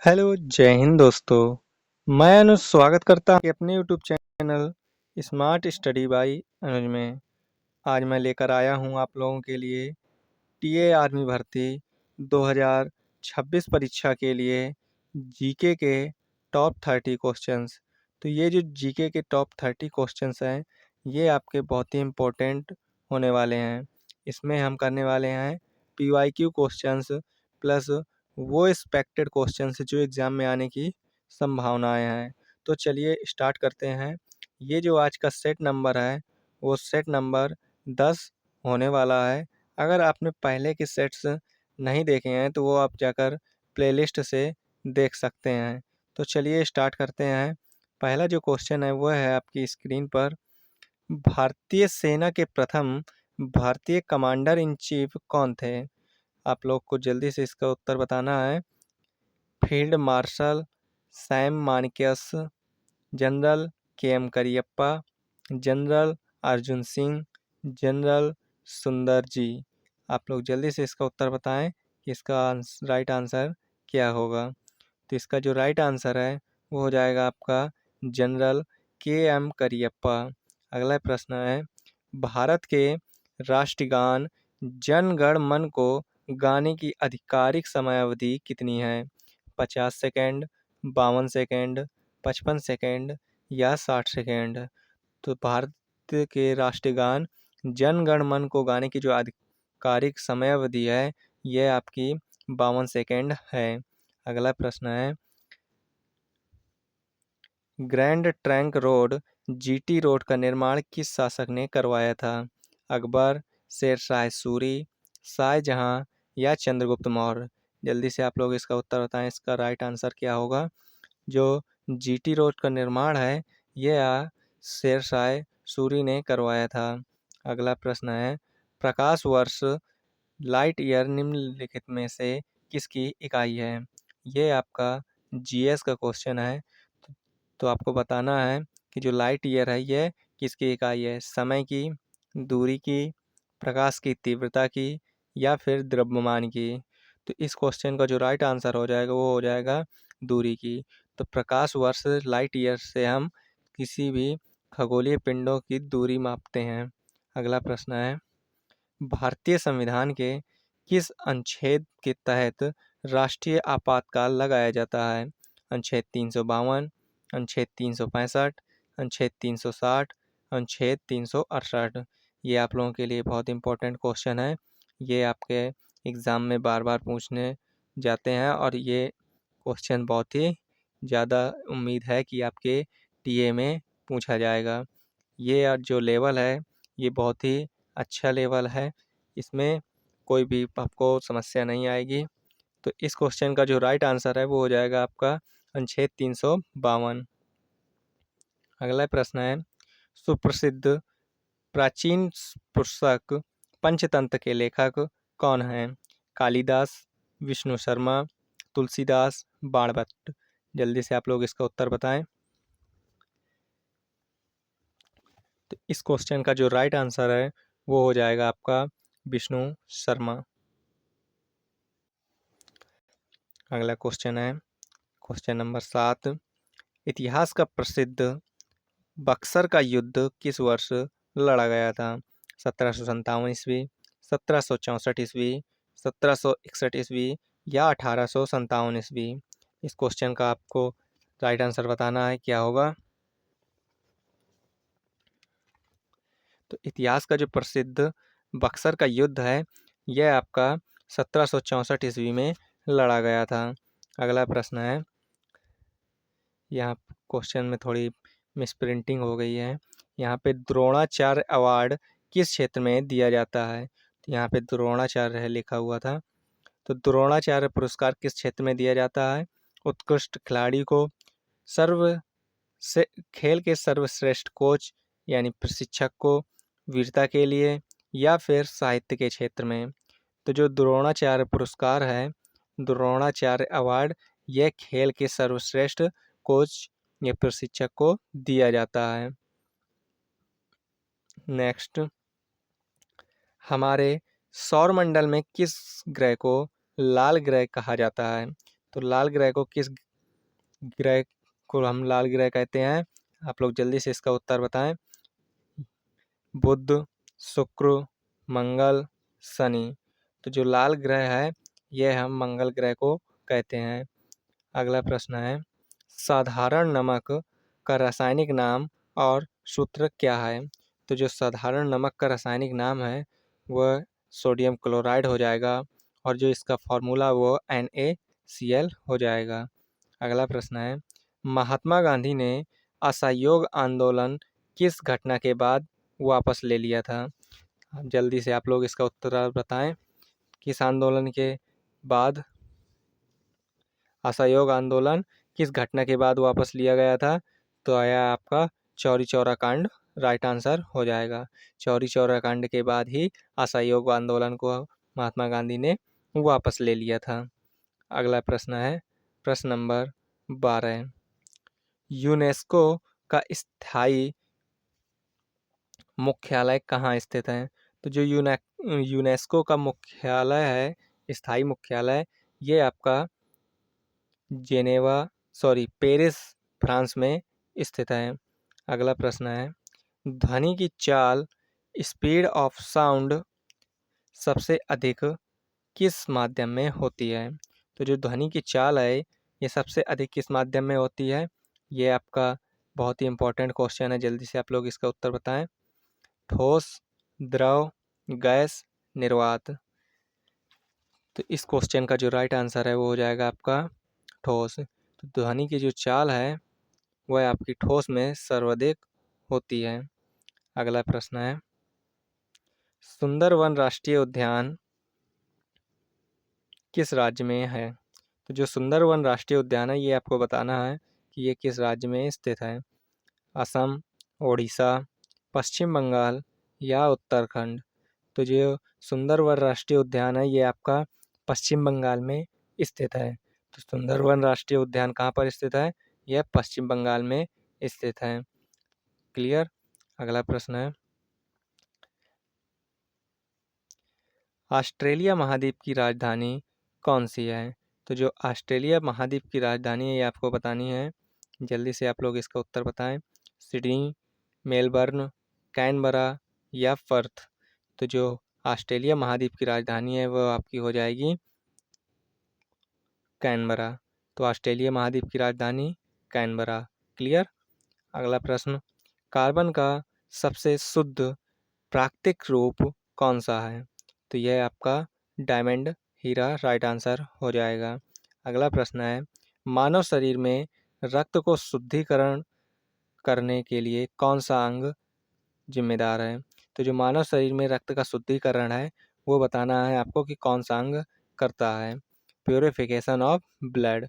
Hello, जय हिंद दोस्तों। मैं अनुज स्वागत करता हूँ अपने YouTube channel smart study by Anuj में। आज मैं लेकर आया हूँ आप लोगों के लिए टीए आर्मी भर्ती 2026 परीक्षा के लिए जीके के टॉप 30 क्वेश्चंस। तो ये जो जीके के टॉप 30 क्वेश्चंस हैं, ये आपके बहुत ही इम्पोर्टेंट होने वाले हैं। इसमें हम करने वाले हैं पीवाईक्यू क्वेश्चंस प्लस वो एक्सपेक्टेड क्वेश्चंस जो एग्ज़ाम में आने की संभावनाएं हैं। तो चलिए स्टार्ट करते हैं। ये जो आज का सेट नंबर है, वो सेट नंबर 10 होने वाला है। अगर आपने पहले के सेट्स नहीं देखे हैं तो वो आप जाकर प्लेलिस्ट से देख सकते हैं। तो चलिए स्टार्ट करते हैं। पहला जो क्वेश्चन है वो है आपकी स्क्रीन पर, भारतीय सेना के प्रथम भारतीय कमांडर इन चीफ कौन थे? आप लोग को जल्दी से इसका उत्तर बताना है। Field marshal Sam Manekshaw, general KM. Cariappa, general Arjun Singh, general सुंदर जी। आप लोग जल्दी से इसका उत्तर बताएं कि इसका राइट आंसर क्या होगा। तो इसका जो राइट आंसर है वो हो जाएगा आपका जनरल के.एम. करियप्पा। अगला प्रश्न है, भारत के राष्ट्रगान जन गण मन को गाने की आधिकारिक समयावधि कितनी है? 50 सेकेंड, 52 सेकेंड, 55 सेकेंड या 60 सेकेंड। तो भारत के राष्ट्रगान जन गण मन को गाने की जो आधिकारिक समयावधि है, यह आपकी 52 सेकेंड है। अगला प्रश्न है, grand trunk road GT road का निर्माण किस शासक ने करवाया था? अकबर, शेरशाह सूरी, शाहजहां या चंद्रगुप्त मौर्य। जल्दी से आप लोग इसका उत्तर बताएं, इसका राइट आंसर क्या होगा। जो जीटी रोड का निर्माण है, यह शेरशाह सूरी ने करवाया था। अगला प्रश्न है, प्रकाश वर्ष लाइट ईयर निम्नलिखित में से किसकी इकाई है? ये आपका जीएस का क्वेश्चन है। तो आपको बताना है कि जो लाइट ईयर है ये किसकी इकाई है? समय की, दूरी की, प्रकाश की तीव्रता की या फिर द्रव्यमान की। तो इस क्वेश्चन का जो राइट आंसर हो जाएगा वो हो जाएगा दूरी की। तो प्रकाश वर्ष लाइट ईयर से हम किसी भी खगोलीय पिंडों की दूरी मापते हैं। अगला प्रश्न है, भारतीय संविधान के किस अनुच्छेद के तहत राष्ट्रीय आपातकाल लगाया जाता है? अनुच्छेद 352, अनुच्छेद 365, अनुच्छेद 360, अनुच्छेद 368। ये आप लोगों के लिए बहुत इंपॉर्टेंट क्वेश्चन है। ये आपके एग्ज़ाम में बार बार पूछने जाते हैं और ये क्वेश्चन बहुत ही ज़्यादा उम्मीद है कि आपके टीए में पूछा जाएगा। ये जो लेवल है ये बहुत ही अच्छा लेवल है। इसमें कोई भी आपको समस्या नहीं आएगी। तो इस क्वेश्चन का जो राइट आंसर है वो हो जाएगा आपका अनुच्छेद 352। अगला प्रश्न है, सुप्रसिद्ध प्राचीन पुस्तक पंचतंत्र के लेखक कौन हैं? कालिदास, विष्णु शर्मा, तुलसीदास, बाणभट्ट। जल्दी से आप लोग इसका उत्तर बताएं। तो इस क्वेश्चन का जो राइट आंसर है वो हो जाएगा आपका विष्णु शर्मा। अगला क्वेश्चन है क्वेश्चन नंबर 7, इतिहास का प्रसिद्ध बक्सर का युद्ध किस वर्ष लड़ा गया था? 1757 ईस्वी, 1764 ईस्वी, 1761 ईस्वी या 1857 ईस्वी। इस क्वेश्चन का आपको राइट आंसर बताना है, क्या होगा। तो इतिहास का जो प्रसिद्ध बक्सर का युद्ध है यह आपका 1764 ईस्वी में लड़ा गया था। अगला प्रश्न है, यहाँ क्वेश्चन में थोड़ी मिसप्रिंटिंग हो गई है। यहाँ पे द्रोणाचार्य अवार्ड किस क्षेत्र में दिया जाता है? तो यहाँ पे द्रोणाचार्य लिखा हुआ था। तो द्रोणाचार्य पुरस्कार किस क्षेत्र में दिया जाता है? उत्कृष्ट खिलाड़ी को, सर्व से खेल के सर्वश्रेष्ठ कोच यानी प्रशिक्षक को, वीरता के लिए या फिर साहित्य के क्षेत्र में। तो जो द्रोणाचार्य पुरस्कार है, द्रोणाचार्य अवार्ड, यह खेल के सर्वश्रेष्ठ कोच या प्रशिक्षक को दिया जाता है। नेक्स्ट, हमारे सौरमंडल में किस ग्रह को लाल ग्रह कहा जाता है? तो लाल ग्रह को किस ग्रह को हम लाल ग्रह कहते हैं? आप लोग जल्दी से इसका उत्तर बताएं। बुध, शुक्र, मंगल, शनि। तो जो लाल ग्रह है यह हम मंगल ग्रह को कहते हैं। अगला प्रश्न है, साधारण नमक का रासायनिक नाम और सूत्र क्या है? तो जो साधारण नमक का रासायनिक नाम है वह सोडियम क्लोराइड हो जाएगा और जो इसका फॉर्मूला वो NaCl हो जाएगा। अगला प्रश्न है, महात्मा गांधी ने असहयोग आंदोलन किस घटना के बाद वापस ले लिया था? जल्दी से आप लोग इसका उत्तर बताएं। किस आंदोलन के बाद असहयोग आंदोलन किस घटना के बाद वापस लिया गया था? तो यह आपका चौरी चौरा कांड राइट आंसर हो जाएगा। चौरी चौरा कांड के बाद ही असहयोग आंदोलन को महात्मा गांधी ने वापस ले लिया था। अगला प्रश्न है प्रश्न नंबर 12, यूनेस्को का स्थायी मुख्यालय कहाँ स्थित है? तो जो यूनेस्को का मुख्यालय है, स्थायी मुख्यालय, ये आपका पेरिस फ्रांस में स्थित है। अगला प्रश्न है, ध्वनि की चाल स्पीड ऑफ साउंड सबसे अधिक किस माध्यम में होती है? तो जो ध्वनि की चाल है ये सबसे अधिक किस माध्यम में होती है? ये आपका बहुत ही इम्पोर्टेंट क्वेश्चन है, जल्दी से आप लोग इसका उत्तर बताएं। ठोस, द्रव, गैस, निर्वात। तो इस क्वेश्चन का जो राइट आंसर है वो हो जाएगा आपका ठोस। तो ध्वनि की जो चाल है वह आपकी ठोस में सर्वाधिक होती है। अगला प्रश्न है, सुंदरवन राष्ट्रीय उद्यान किस राज्य में है? तो जो सुंदरवन राष्ट्रीय उद्यान है ये आपको बताना है कि ये किस राज्य में स्थित है। असम, ओडिशा, पश्चिम बंगाल या उत्तराखंड। तो जो सुंदरवन राष्ट्रीय उद्यान है ये आपका पश्चिम बंगाल में स्थित है। तो सुंदरवन राष्ट्रीय उद्यान कहाँ पर स्थित है? यह पश्चिम बंगाल में स्थित है। क्लियर। अगला प्रश्न है, ऑस्ट्रेलिया महाद्वीप की राजधानी कौन सी है? तो जो ऑस्ट्रेलिया महाद्वीप की राजधानी है ये आपको बतानी है। जल्दी से आप लोग इसका उत्तर बताएं। सिडनी, मेलबर्न, कैनबरा या पर्थ। तो जो ऑस्ट्रेलिया महाद्वीप की राजधानी है वो आपकी हो जाएगी कैनबरा। तो ऑस्ट्रेलिया महाद्वीप की राजधानी कैनबरा। क्लियर। अगला प्रश्न, कार्बन का सबसे शुद्ध प्राकृतिक रूप कौन सा है? तो यह आपका डायमंड हीरा राइट आंसर हो जाएगा। अगला प्रश्न है, मानव शरीर में रक्त को शुद्धिकरण करने के लिए कौन सा अंग जिम्मेदार है? तो जो मानव शरीर में रक्त का शुद्धिकरण है वो बताना है आपको कि कौन सा अंग करता है। प्योरिफिकेशन ऑफ ब्लड,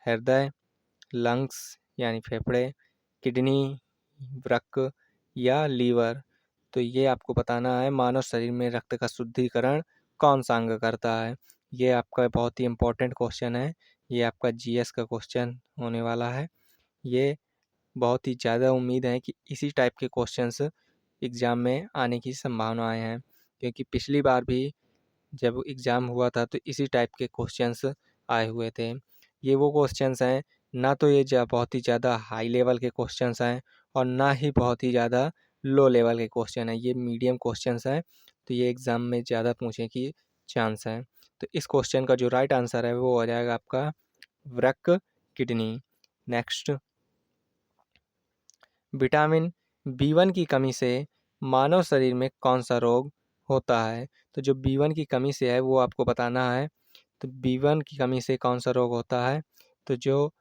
हृदय, लंग्स यानी फेफड़े, किडनी, वृक्क या लीवर। तो ये आपको बताना है मानव शरीर में रक्त का शुद्धिकरण कौन सा अंग करता है। ये आपका बहुत ही इम्पोर्टेंट क्वेश्चन है, ये आपका GS का क्वेश्चन होने वाला है। ये बहुत ही ज़्यादा उम्मीद है कि इसी टाइप के क्वेश्चंस एग्ज़ाम में आने की संभावनाएं हैं, क्योंकि पिछली बार भी जब एग्ज़ाम हुआ था तो इसी टाइप के क्वेश्चंस आए हुए थे। ये वो क्वेश्चंस हैं, ना तो ये बहुत ही ज़्यादा हाई लेवल के क्वेश्चंस हैं और ना ही बहुत ही ज़्यादा लो लेवल के क्वेश्चन हैं, ये मीडियम क्वेश्चंस हैं। तो ये एग्ज़ाम में ज़्यादा पूछने की चांस है। तो इस क्वेश्चन का जो राइट आंसर है वो हो जाएगा आपका वृक्क, किडनी। नेक्स्ट, विटामिन B1 की कमी से मानव शरीर में कौन सा रोग होता है? तो जो B1 की कमी से है वो आपको बताना है। तो B1 की कमी से कौन सा रोग होता है? तो जो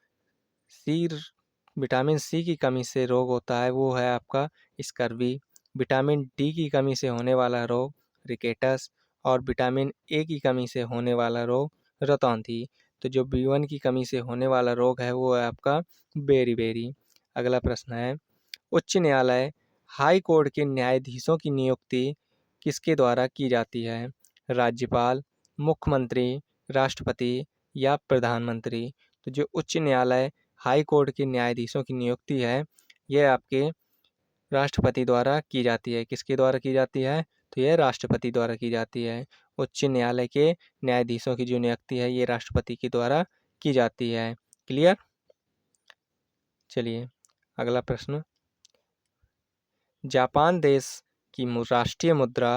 विटामिन C की कमी से रोग होता है वो है आपका स्कर्वी। विटामिन D की कमी से होने वाला रोग रिकेटस और विटामिन A की कमी से होने वाला रोग रतौंधी। तो जो B1 की कमी से होने वाला रोग है वो है आपका बेरी। अगला प्रश्न है, उच्च न्यायालय हाई कोर्ट के न्यायाधीशों की नियुक्ति किसके द्वारा की जाती है? राज्यपाल, मुख्यमंत्री, राष्ट्रपति या प्रधानमंत्री। तो जो उच्च न्यायालय हाई कोर्ट के न्यायाधीशों की नियुक्ति है ये आपके राष्ट्रपति द्वारा की जाती है। किसके द्वारा की जाती है? तो यह राष्ट्रपति द्वारा की जाती है। उच्च न्यायालय के न्यायाधीशों की जो नियुक्ति है ये राष्ट्रपति के द्वारा की जाती है। क्लियर? चलिए अगला प्रश्न, जापान देश की राष्ट्रीय मुद्रा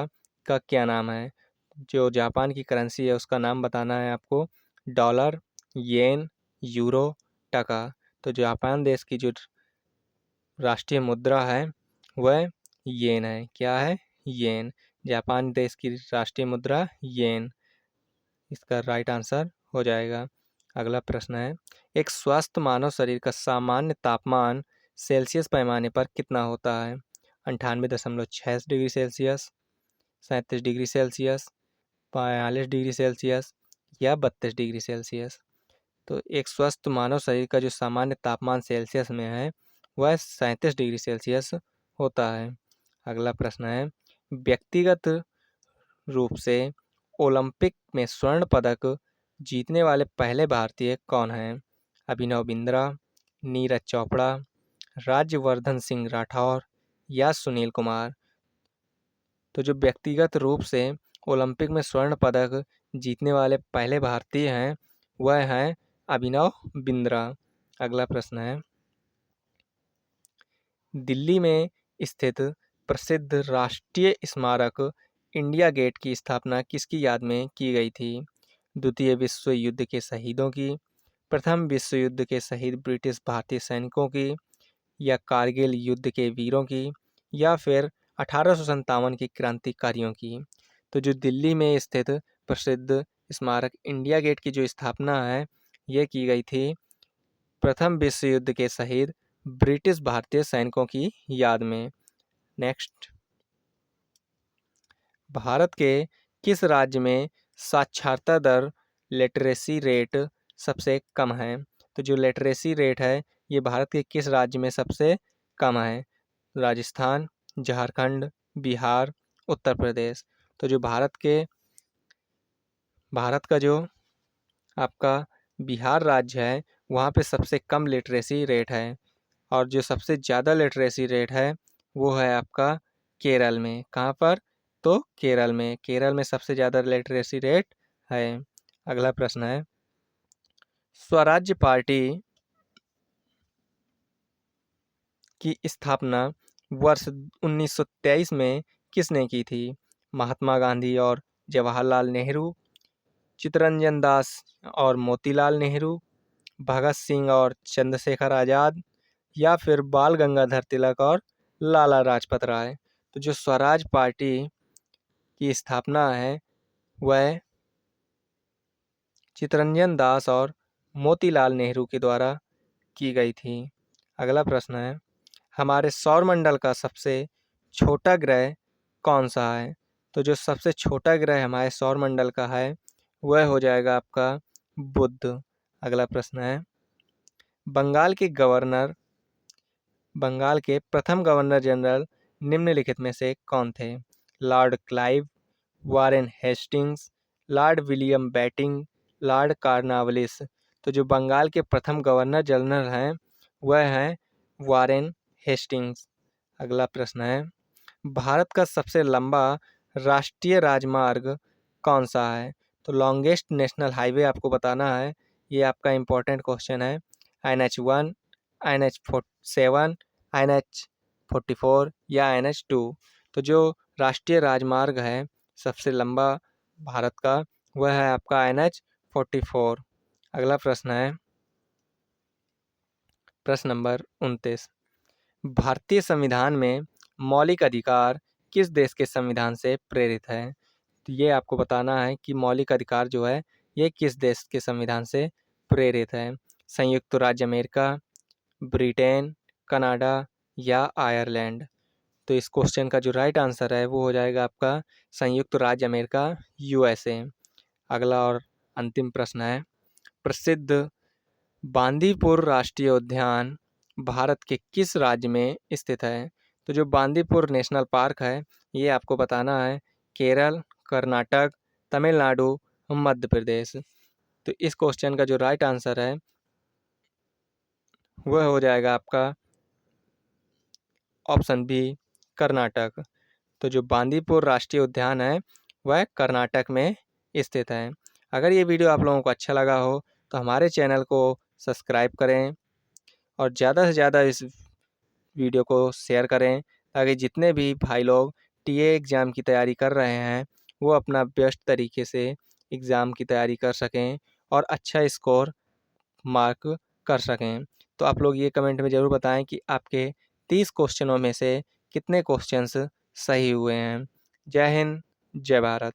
का क्या नाम है? जो जापान की करेंसी है उसका नाम बताना है आपको। डॉलर, येन, यूरो, टका। तो जापान देश की जो राष्ट्रीय मुद्रा है वह येन है। क्या है? येन। जापान देश की राष्ट्रीय मुद्रा येन, इसका राइट आंसर हो जाएगा। अगला प्रश्न है, एक स्वस्थ मानव शरीर का सामान्य तापमान सेल्सियस पैमाने पर कितना होता है? 98.6 degree Celsius, 37 degree Celsius, 42 degree Celsius या 32 डिग्री सेल्सियस। तो एक स्वस्थ मानव शरीर का जो सामान्य तापमान सेल्सियस में है वह 37 डिग्री सेल्सियस होता है। अगला प्रश्न है, व्यक्तिगत रूप से ओलंपिक में स्वर्ण पदक जीतने वाले पहले भारतीय कौन हैं? अभिनव बिंद्रा, नीरज चोपड़ा, राज्यवर्धन सिंह राठौर या सुनील कुमार। तो जो व्यक्तिगत रूप से ओलंपिक में स्वर्ण पदक जीतने वाले पहले भारतीय हैं वह हैं अभिनव बिंद्रा। अगला प्रश्न है, दिल्ली में स्थित प्रसिद्ध राष्ट्रीय स्मारक इंडिया गेट की स्थापना किसकी याद में की गई थी? द्वितीय विश्व युद्ध के शहीदों की, प्रथम विश्व युद्ध के शहीद ब्रिटिश भारतीय सैनिकों की, या कारगिल युद्ध के वीरों की, या फिर 1857 के क्रांतिकारियों की। तो जो दिल्ली में स्थित प्रसिद्ध स्मारक इंडिया गेट की जो स्थापना है ये की गई थी प्रथम विश्व युद्ध के शहीद ब्रिटिश भारतीय सैनिकों की याद में। नेक्स्ट, भारत के किस राज्य में साक्षरता दर लिटरेसी रेट सबसे कम है? तो जो लिटरेसी रेट है ये भारत के किस राज्य में सबसे कम है? राजस्थान, झारखंड, बिहार, उत्तर प्रदेश। तो जो भारत का जो आपका बिहार राज्य है वहाँ पे सबसे कम लिटरेसी रेट है, और जो सबसे ज़्यादा लिटरेसी रेट है वो है आपका केरल में। कहाँ पर? तो केरल में सबसे ज़्यादा लिटरेसी रेट है। अगला प्रश्न है, स्वराज्य पार्टी की स्थापना वर्ष 1923 में किसने की थी? महात्मा गांधी और जवाहरलाल नेहरू, चित्तरंजन दास और मोतीलाल नेहरू, भगत सिंह और चंद्रशेखर आज़ाद, या फिर बाल गंगाधर तिलक और लाला लाजपत राय। तो जो स्वराज पार्टी की स्थापना है वह चित्तरंजन दास और मोतीलाल नेहरू के द्वारा की गई थी। अगला प्रश्न है, हमारे सौरमंडल का सबसे छोटा ग्रह कौन सा है? तो जो सबसे छोटा ग्रह हमारे सौरमंडल का है वह हो जाएगा आपका बुध। अगला प्रश्न है, बंगाल के प्रथम गवर्नर जनरल निम्नलिखित में से कौन थे? Lord Clive, Warren Hastings, lord William Bentinck, lord Cornwallis. तो जो बंगाल के प्रथम गवर्नर जनरल हैं वह हैं वारेन हेस्टिंग्स। अगला प्रश्न है, भारत का सबसे लंबा राष्ट्रीय राजमार्ग कौन सा है? तो लॉन्गेस्ट नेशनल हाईवे आपको बताना है, ये आपका इम्पोर्टेंट क्वेश्चन है। NH1, NH7, NH44 या NH2। तो जो राष्ट्रीय राजमार्ग है सबसे लंबा भारत का वह है आपका NH44। अगला प्रश्न है, प्रश्न नंबर 29, भारतीय संविधान में मौलिक अधिकार किस देश के संविधान से प्रेरित है? तो ये आपको बताना है कि मौलिक अधिकार जो है ये किस देश के संविधान से प्रेरित है। संयुक्त राज्य अमेरिका, ब्रिटेन, कनाडा या आयरलैंड। तो इस क्वेश्चन का जो राइट आंसर है वो हो जाएगा आपका संयुक्त राज्य अमेरिका, USA। अगला और अंतिम प्रश्न है, प्रसिद्ध बांदीपुर राष्ट्रीय उद्यान भारत के किस राज्य में स्थित है? तो जो बांदीपुर नेशनल पार्क है ये आपको बताना है केरल, कर्नाटक, तमिलनाडु, मध्य प्रदेश। तो इस क्वेश्चन का जो राइट आंसर है वह हो जाएगा आपका ऑप्शन बी, कर्नाटक। तो जो बांदीपुर राष्ट्रीय उद्यान है वह कर्नाटक में स्थित है। अगर ये वीडियो आप लोगों को अच्छा लगा हो तो हमारे चैनल को सब्सक्राइब करें और ज़्यादा से ज़्यादा इस वीडियो को शेयर करें, ताकि जितने भी भाई लोग टीए एग्ज़ाम की तैयारी कर रहे हैं वो अपना बेस्ट तरीके से एग्ज़ाम की तैयारी कर सकें और अच्छा स्कोर मार्क कर सकें। तो आप लोग ये कमेंट में ज़रूर बताएं कि आपके 30 क्वेश्चनों में से कितने क्वेश्चंस सही हुए हैं। जय हिंद, जय भारत।